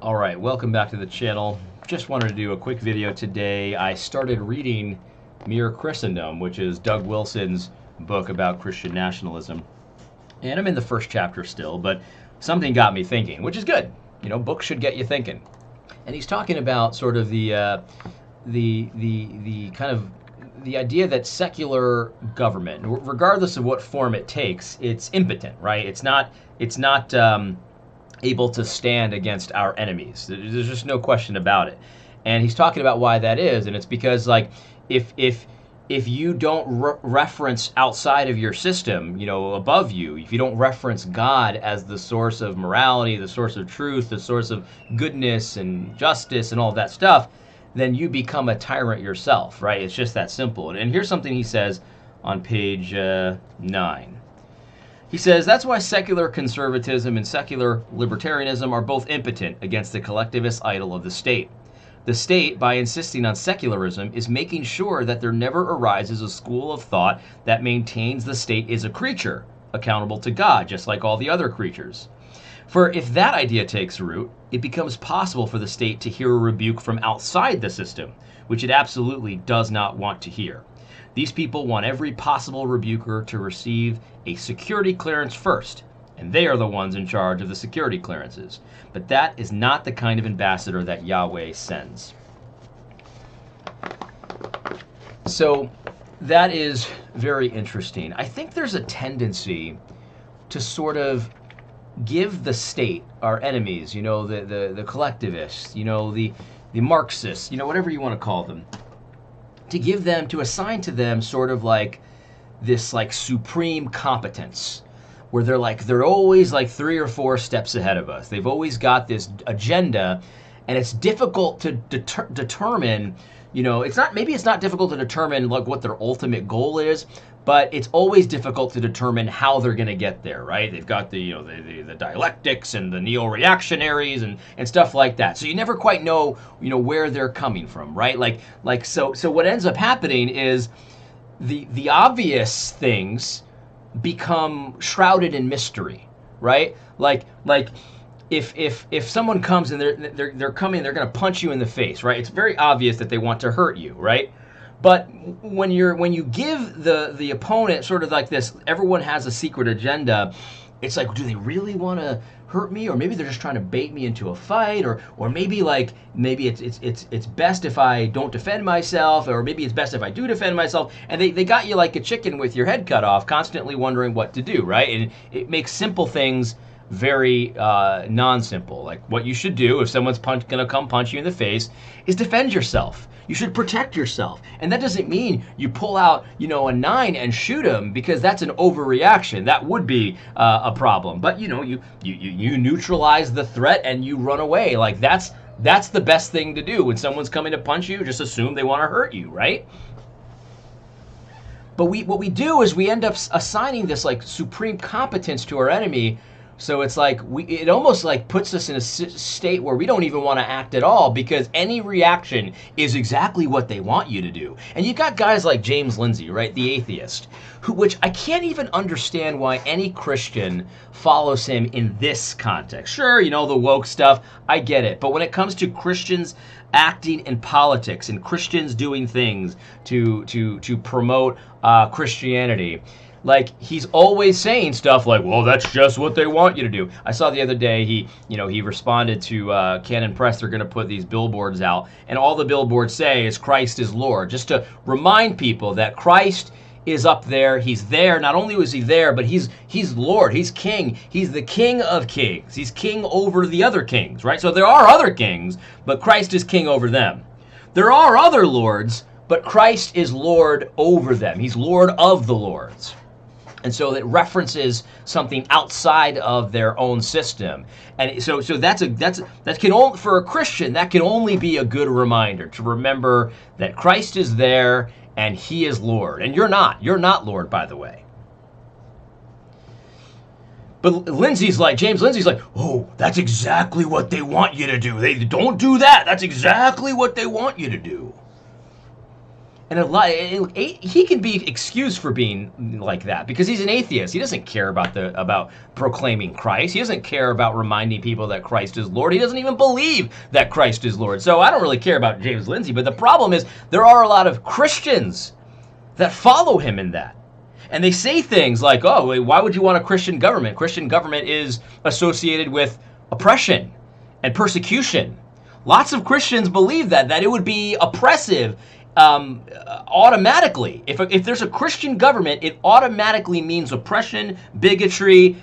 All right, welcome back to the channel. Just wanted to do a quick video today. I started reading Mere Christendom, which is Doug Wilson's book about Christian nationalism. And I'm in the first chapter still, but something got me thinking, which is good. You know, books should get you thinking. And he's talking about sort of the kind of the idea that secular government, regardless of what form it takes, it's impotent, right? It's not able to stand against our enemies. There's just no question about it. And he's talking about why that is, and it's because like if you don't reference outside of your system, you know, above you, if you don't reference God as the source of morality, the source of truth, the source of goodness and justice and all that stuff, then you become a tyrant yourself, right? It's just that simple. And here's something he says on page 9. He says, that's why secular conservatism and secular libertarianism are both impotent against the collectivist idol of the state. The state, by insisting on secularism, is making sure that there never arises a school of thought that maintains the state is a creature, accountable to God, just like all the other creatures. For if that idea takes root, it becomes possible for the state to hear a rebuke from outside the system, which it absolutely does not want to hear. These people want every possible rebuker to receive a security clearance first, and they are the ones in charge of the security clearances. But that is not the kind of ambassador that Yahweh sends. So that is very interesting. I think there's a tendency to sort of give the state, our enemies, you know, the collectivists, you know, the Marxists, you know, whatever you want to call them, to assign to them sort of like this like supreme competence where they're always like 3 or 4 steps ahead of us. They've always got this agenda, and it's difficult to determine, you know, it's not difficult to determine like what their ultimate goal is, but it's always difficult to determine how they're going to get there, right? They've got the, you know, the dialectics and the neo-reactionaries and stuff like that. So you never quite know, you know, where they're coming from, right? So what ends up happening is the obvious things become shrouded in mystery, right? Like if someone comes and they're coming, they're going to punch you in the face, right? It's very obvious that they want to hurt you, right? But when you give the opponent sort of like this, everyone has a secret agenda. It's like, do they really want to hurt me, or maybe they're just trying to bait me into a fight, or maybe it's best if I don't defend myself, or maybe it's best if I do defend myself. And they got you like a chicken with your head cut off, constantly wondering what to do, right? And it makes simple things very non-simple. Like what you should do if someone's gonna come punch you in the face is defend yourself. You should protect yourself. And that doesn't mean you pull out, you know, a 9 and shoot them, because that's an overreaction. That would be a problem. But you know, you neutralize the threat and you run away. Like that's the best thing to do. When someone's coming to punch you, just assume they want to hurt you, right? But what we do is we end up assigning this like supreme competence to our enemy. So it's like it almost like puts us in a state where we don't even want to act at all, because any reaction is exactly what they want you to do. And you've got guys like James Lindsay, right, the atheist, which I can't even understand why any Christian follows him in this context. Sure, you know, the woke stuff, I get it. But when it comes to Christians acting in politics and Christians doing things to promote Christianity, like he's always saying stuff like, well, that's just what they want you to do. I saw the other day he responded to Canon Press. They're going to put these billboards out, and all the billboards say is Christ is Lord, just to remind people that Christ is up there. He's there. Not only was he there, but he's Lord. He's King. He's the King of Kings. He's king over the other kings, right? So there are other kings, but Christ is king over them. There are other lords, but Christ is Lord over them. He's Lord of the lords. And so it references something outside of their own system, and so that can only, for a Christian, that can only be a good reminder to remember that Christ is there and He is Lord, and you're not Lord, by the way. But James Lindsay's like, oh, that's exactly what they want you to do. They don't do that. That's exactly what they want you to do. And he can be excused for being like that because he's an atheist. He doesn't care about proclaiming Christ. He doesn't care about reminding people that Christ is Lord. He doesn't even believe that Christ is Lord. So I don't really care about James Lindsay. But the problem is there are a lot of Christians that follow him in that. And they say things like, oh, why would you want a Christian government? Christian government is associated with oppression and persecution. Lots of Christians believe that it would be oppressive automatically. If there's a Christian government, it automatically means oppression, bigotry,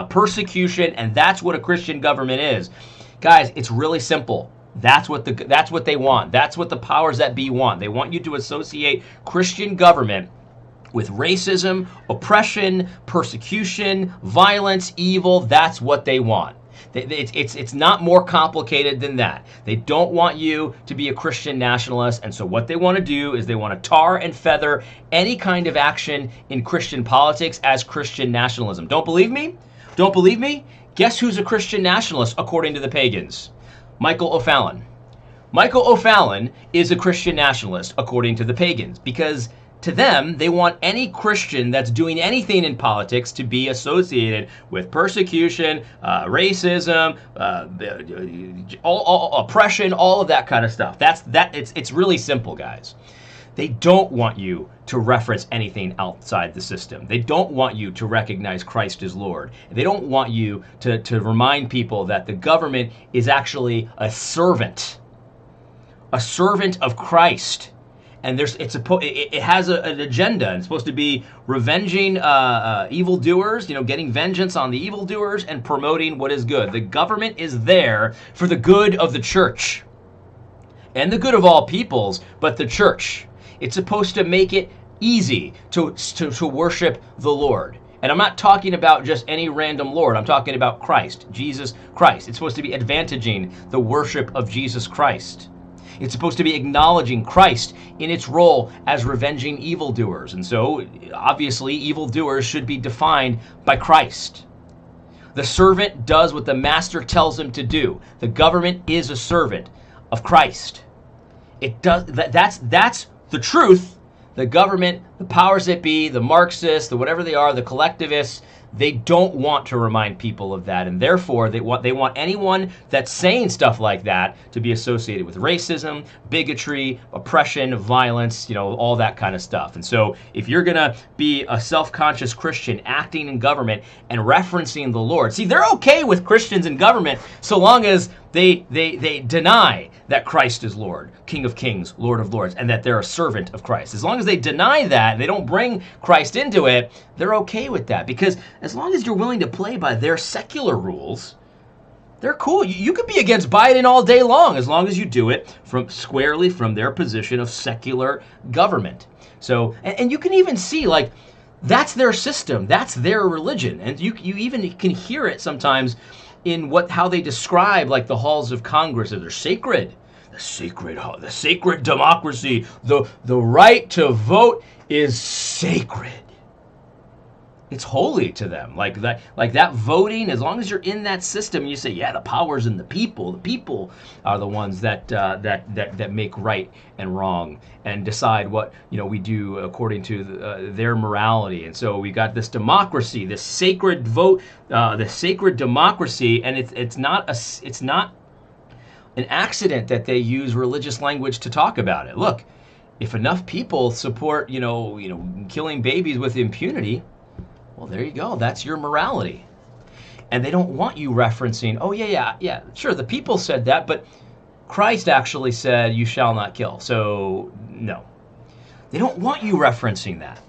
persecution, and that's what a Christian government is. Guys, it's really simple. That's what they want. That's what the powers that be want. They want you to associate Christian government with racism, oppression, persecution, violence, evil. That's what they want. It's not more complicated than that. They don't want you to be a Christian nationalist, and so what they want to do is they want to tar and feather any kind of action in Christian politics as Christian nationalism. Don't believe me? Don't believe me? Guess who's a Christian nationalist according to the pagans? Michael O'Fallon. Michael O'Fallon is a Christian nationalist according to the pagans because to them, they want any Christian that's doing anything in politics to be associated with persecution, racism, oppression, all of that kind of stuff. It's really simple, guys. They don't want you to reference anything outside the system. They don't want you to recognize Christ as Lord. They don't want you to remind people that the government is actually a servant of Christ. And it has an agenda. It's supposed to be revenging evildoers, getting vengeance on the evildoers and promoting what is good. The government is there for the good of the church and the good of all peoples, but the church. It's supposed to make it easy to worship the Lord. And I'm not talking about just any random Lord. I'm talking about Christ, Jesus Christ. It's supposed to be advantaging the worship of Jesus Christ. It's supposed to be acknowledging Christ in its role as revenging evildoers. And so, obviously, evildoers should be defined by Christ. The servant does what the master tells him to do. The government is a servant of Christ. That's the truth. The government, the powers that be, the Marxists, the whatever they are, the collectivists, they don't want to remind people of that, and therefore they want anyone that's saying stuff like that to be associated with racism, bigotry, oppression, violence, all that kind of stuff. And so if you're gonna be a self-conscious Christian acting in government and referencing the Lord, see, they're okay with Christians in government so long as they deny that Christ is Lord, King of Kings, Lord of Lords, and that they're a servant of Christ. As long as they deny that, they don't bring Christ into it, they're okay with that. Because as long as you're willing to play by their secular rules, they're cool. You could be against Biden all day long as you do it squarely from their position of secular government. So, and you can even see, that's their system, that's their religion. And you even can hear it sometimes in how they describe the halls of Congress. They're sacred. The sacred democracy, the right to vote is sacred. It's holy to them. Like that voting, as long as you're in that system, you say, yeah, the power's in the people. The people are the ones that make right and wrong and decide what we do according to their morality. And so we got this democracy, this sacred vote, the sacred democracy, and it's not an accident that they use religious language to talk about it. Look, if enough people support killing babies with impunity, well, there you go. That's your morality. And they don't want you referencing, oh, yeah, sure, the people said that, but Christ actually said, you shall not kill. So, no. They don't want you referencing that.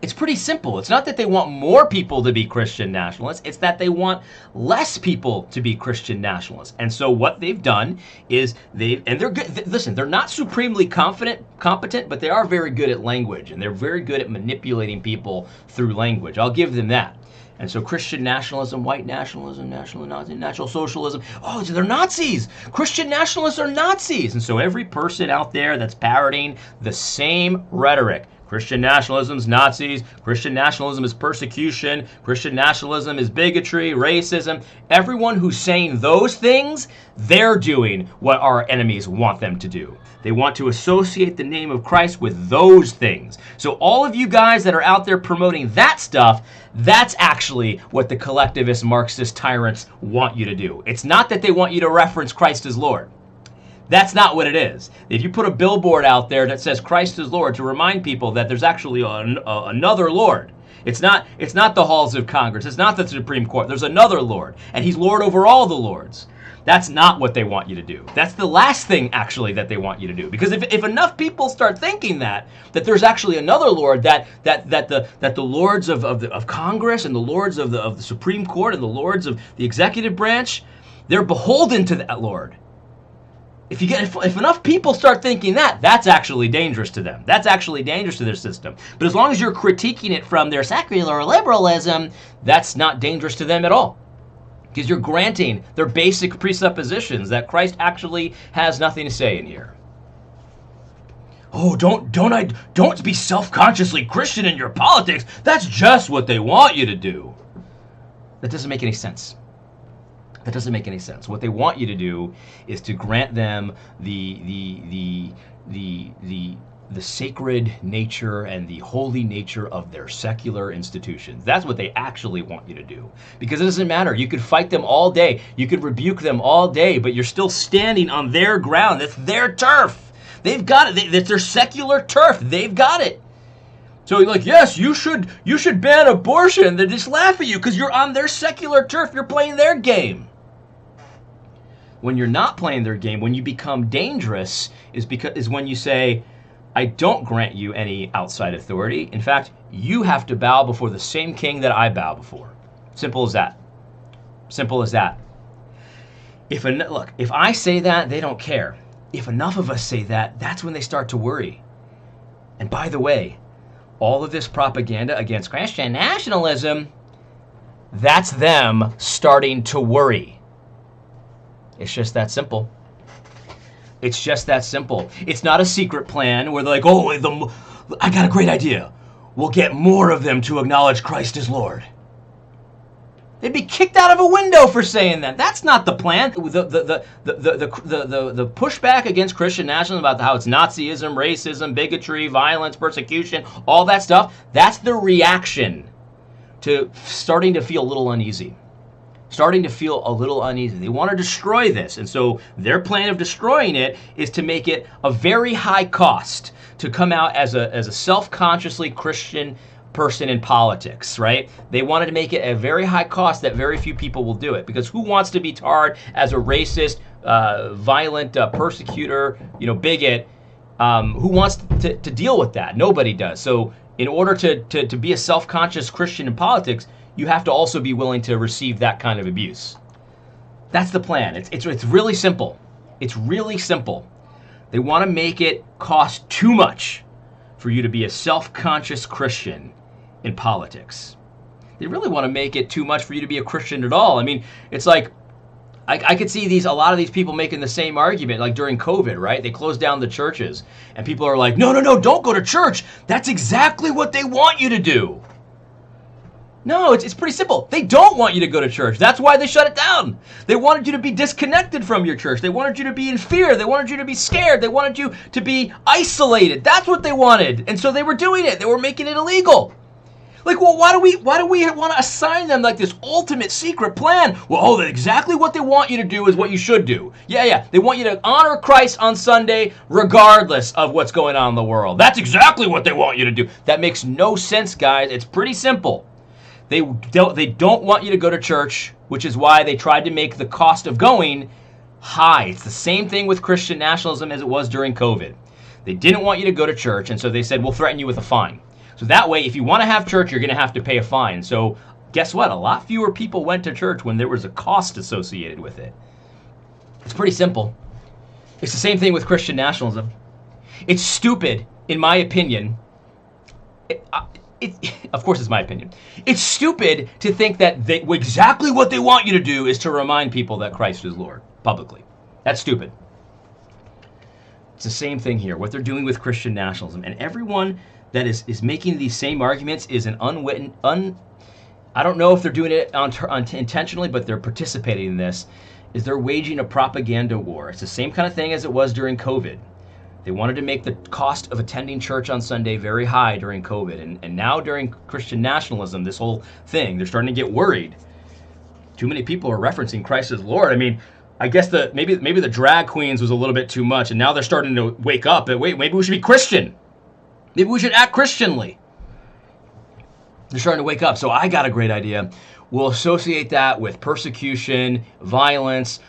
It's pretty simple. It's not that they want more people to be Christian nationalists. It's that they want less people to be Christian nationalists. And so what they've done is they're good. Listen, they're not supremely competent, but they are very good at language, and they're very good at manipulating people through language. I'll give them that. And so Christian nationalism, white nationalism, National Socialism, oh, they're Nazis. Christian nationalists are Nazis. And so every person out there that's parroting the same rhetoric, Christian nationalism is Nazis. Christian nationalism is persecution. Christian nationalism is bigotry, racism. Everyone who's saying those things, they're doing what our enemies want them to do. They want to associate the name of Christ with those things. So all of you guys that are out there promoting that stuff, that's actually what the collectivist Marxist tyrants want you to do. It's not that they want you to reference Christ as Lord. That's not what it is. If you put a billboard out there that says Christ is Lord to remind people that there's actually another Lord. It's not the halls of Congress. It's not the Supreme Court. There's another Lord, and he's Lord over all the lords. That's not what they want you to do. That's the last thing, actually, that they want you to do. Because if enough people start thinking that there's actually another Lord, that the lords of Congress and the lords of the Supreme Court and the lords of the executive branch, they're beholden to that Lord. If enough people start thinking that's actually dangerous to them. That's actually dangerous to their system. But as long as you're critiquing it from their secular liberalism, that's not dangerous to them at all. Because you're granting their basic presuppositions that Christ actually has nothing to say in here. Oh, don't be self-consciously Christian in your politics. That's just what they want you to do. That doesn't make any sense. That doesn't make any sense. What they want you to do is to grant them the sacred nature and the holy nature of their secular institutions. That's what they actually want you to do. Because it doesn't matter. You could fight them all day. You could rebuke them all day, but you're still standing on their ground. It's their turf. They've got it. It's their secular turf. They've got it. So you're like, yes, you should ban abortion. They just laugh at you because you're on their secular turf. You're playing their game. When you're not playing their game, when you become dangerous, is when you say, I don't grant you any outside authority. In fact, you have to bow before the same king that I bow before. Simple as that. Simple as that. Look, if I say that, they don't care. If enough of us say that, that's when they start to worry. And by the way, all of this propaganda against Christian nationalism, that's them starting to worry. It's just that simple. It's just that simple. It's not a secret plan where they're like, oh, I got a great idea. We'll get more of them to acknowledge Christ as Lord. They'd be kicked out of a window for saying that. That's not the plan. The pushback against Christian nationalism about how it's Nazism, racism, bigotry, violence, persecution, all that stuff, that's the reaction to starting to feel a little uneasy. Starting to feel a little uneasy. They want to destroy this. And so their plan of destroying it is to make it a very high cost to come out as a self-consciously Christian person in politics, right? They wanted to make it a very high cost that very few people will do it. Because who wants to be tarred as a racist, violent persecutor, bigot? Who wants to deal with that? Nobody does. So in order to be a self-conscious Christian in politics, you have to also be willing to receive that kind of abuse. That's the plan. It's really simple. It's really simple. They want to make it cost too much for you to be a self-conscious Christian in politics. They really want to make it too much for you to be a Christian at all. I mean, it's like, I could see a lot of these people making the same argument, like during COVID, right? They closed down the churches, and people are like, no, don't go to church. That's exactly what they want you to do. No, it's pretty simple. They don't want you to go to church. That's why they shut it down. They wanted you to be disconnected from your church. They wanted you to be in fear. They wanted you to be scared. They wanted you to be isolated. That's what they wanted. And so they were doing it. They were making it illegal. Like, well, why do we want to assign them like this ultimate secret plan? Well, exactly what they want you to do is what you should do. Yeah. They want you to honor Christ on Sunday regardless of what's going on in the world. That's exactly what they want you to do. That makes no sense, guys. It's pretty simple. They don't want you to go to church, which is why they tried to make the cost of going high. It's the same thing with Christian nationalism as it was during COVID. They didn't want you to go to church, and so they said, we'll threaten you with a fine. So that way, if you want to have church, you're going to have to pay a fine. So guess what? A lot fewer people went to church when there was a cost associated with it. It's pretty simple. It's the same thing with Christian nationalism. It's stupid, in my opinion. Of course, it's my opinion. It's stupid to think that exactly what they want you to do is to remind people that Christ is Lord publicly. That's stupid. It's the same thing here. What they're doing with Christian nationalism, and everyone that is making these same arguments is an unwitting, I don't know if they're doing it intentionally, but they're participating in this, is they're waging a propaganda war. It's the same kind of thing as it was during COVID. They wanted to make the cost of attending church on Sunday very high during COVID. And now during Christian nationalism, this whole thing, they're starting to get worried. Too many people are referencing Christ as Lord. I mean, I guess maybe the drag queens was a little bit too much, and now they're starting to wake up. And wait, maybe we should be Christian. Maybe we should act Christianly. They're starting to wake up. So I got a great idea. We'll associate that with persecution, violence,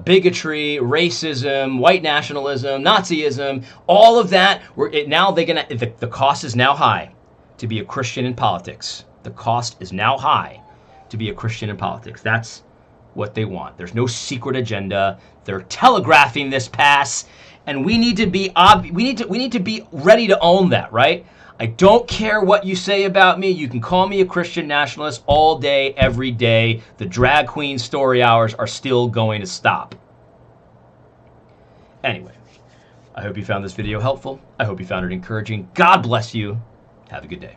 bigotry, racism, white nationalism, Nazism, all of that. The cost is now high to be a Christian in politics. The cost is now high to be a Christian in politics. That's what they want. There's no secret agenda. They're telegraphing this pass, and we need to be ready to own that, right? I don't care what you say about me. You can call me a Christian nationalist all day, every day. The drag queen story hours are still going to stop. Anyway, I hope you found this video helpful. I hope you found it encouraging. God bless you. Have a good day.